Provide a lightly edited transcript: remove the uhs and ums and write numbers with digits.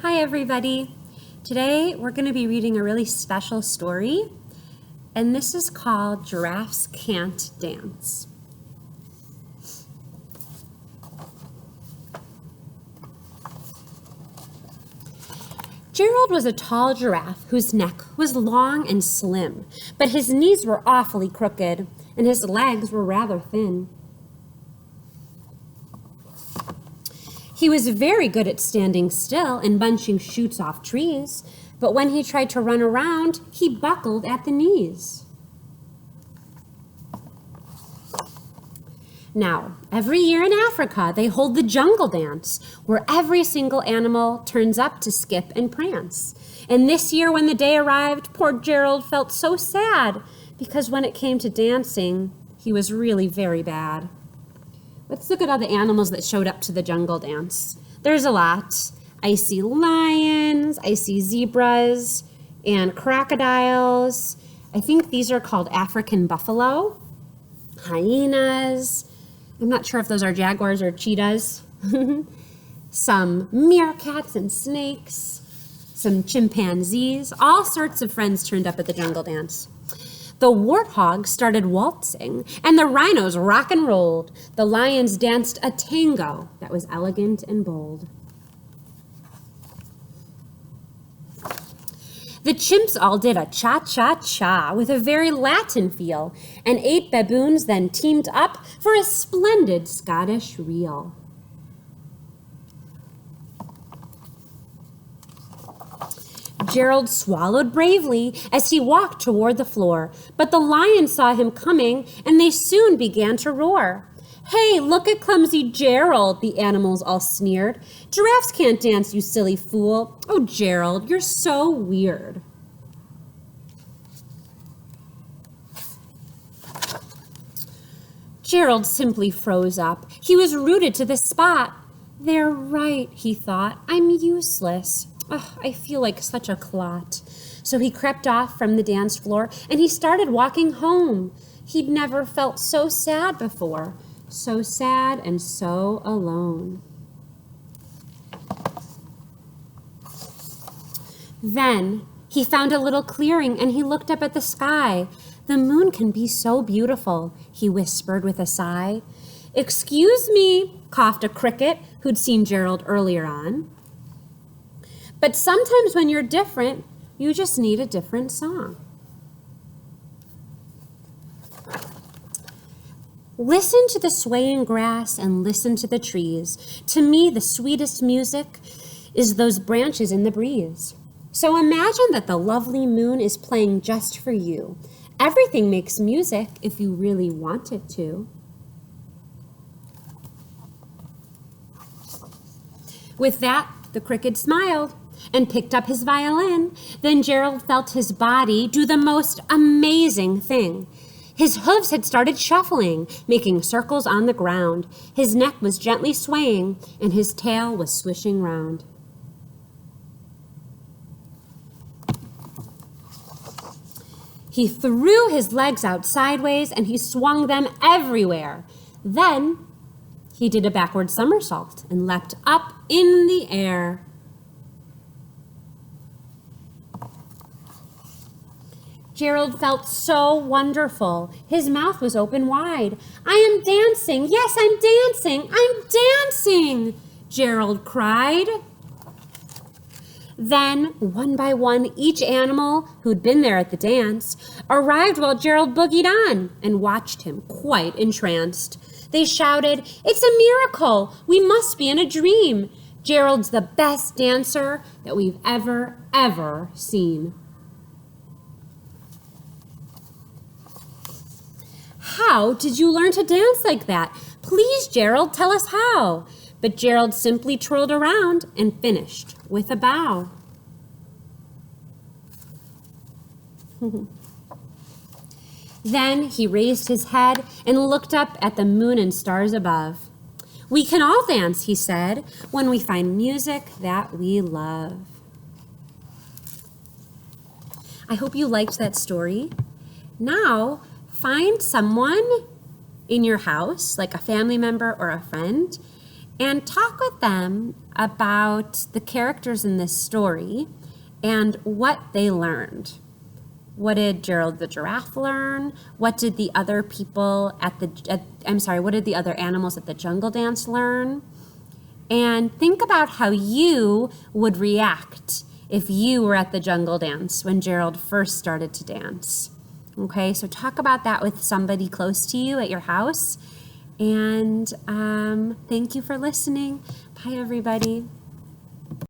Hi everybody. Today we're going to be reading a really special story, and this is called Giraffes Can't Dance. Gerald was a tall giraffe whose neck was long and slim, but his knees were awfully crooked and his legs were rather thin. He was very good at standing still and bunching shoots off trees, but when he tried to run around, he buckled at the knees. Now, every year in Africa, they hold the jungle dance, where every single animal turns up to skip and prance. And this year, when the day arrived, poor Gerald felt so sad, because when it came to dancing, he was really very bad. Let's look at all the animals that showed up to the jungle dance. There's a lot. I see lions, I see zebras, and crocodiles. I think these are called African buffalo. Hyenas. I'm not sure if those are jaguars or cheetahs. Some meerkats and snakes. Some chimpanzees. All sorts of friends turned up at the jungle dance. The warthogs started waltzing, and the rhinos rock and rolled. The lions danced a tango that was elegant and bold. The chimps all did a cha-cha-cha with a very Latin feel, and 8 baboons then teamed up for a splendid Scottish reel. Gerald swallowed bravely as he walked toward the floor, but the lions saw him coming, and they soon began to roar. "Hey, look at clumsy Gerald," the animals all sneered. "Giraffes can't dance, you silly fool. Oh, Gerald, you're so weird." Gerald simply froze up. He was rooted to the spot. "They're right," he thought. "I'm useless. Oh, I feel like such a clot." So he crept off from the dance floor and he started walking home. He'd never felt so sad before, so sad and so alone. Then he found a little clearing and he looked up at the sky. "The moon can be so beautiful," he whispered with a sigh. "Excuse me," coughed a cricket who'd seen Gerald earlier on. But sometimes when you're different, you just need a different song. Listen to the swaying grass and listen to the trees. To me, the sweetest music is those branches in the breeze. So imagine that the lovely moon is playing just for you. Everything makes music if you really want it to. With that, the cricket smiled and picked up his violin. Then Gerald felt his body do the most amazing thing. His hooves had started shuffling, making circles on the ground. His neck was gently swaying, and his tail was swishing round. He threw his legs out sideways, and he swung them everywhere. Then he did a backward somersault and leapt up in the air. Gerald felt so wonderful. His mouth was open wide. "I am dancing. Yes, I'm dancing. I'm dancing," Gerald cried. Then, one by one, each animal who'd been there at the dance arrived while Gerald boogied on and watched him quite entranced. They shouted, "It's a miracle. We must be in a dream. Gerald's the best dancer that we've ever seen." "How did you learn to dance like that? Please, Gerald, tell us how." But Gerald simply twirled around and finished with a bow. Then he raised his head and looked up at the moon and stars above. "We can all dance," he said, "when we find music that we love." I hope you liked that story. Now, find someone in your house, like a family member or a friend, and talk with them about the characters in this story and what they learned. What did Gerald the giraffe learn? What did the other people what did the other animals at the jungle dance learn? And think about how you would react if you were at the jungle dance when Gerald first started to dance. Okay, so talk about that with somebody close to you at your house. And thank you for listening. Bye, everybody.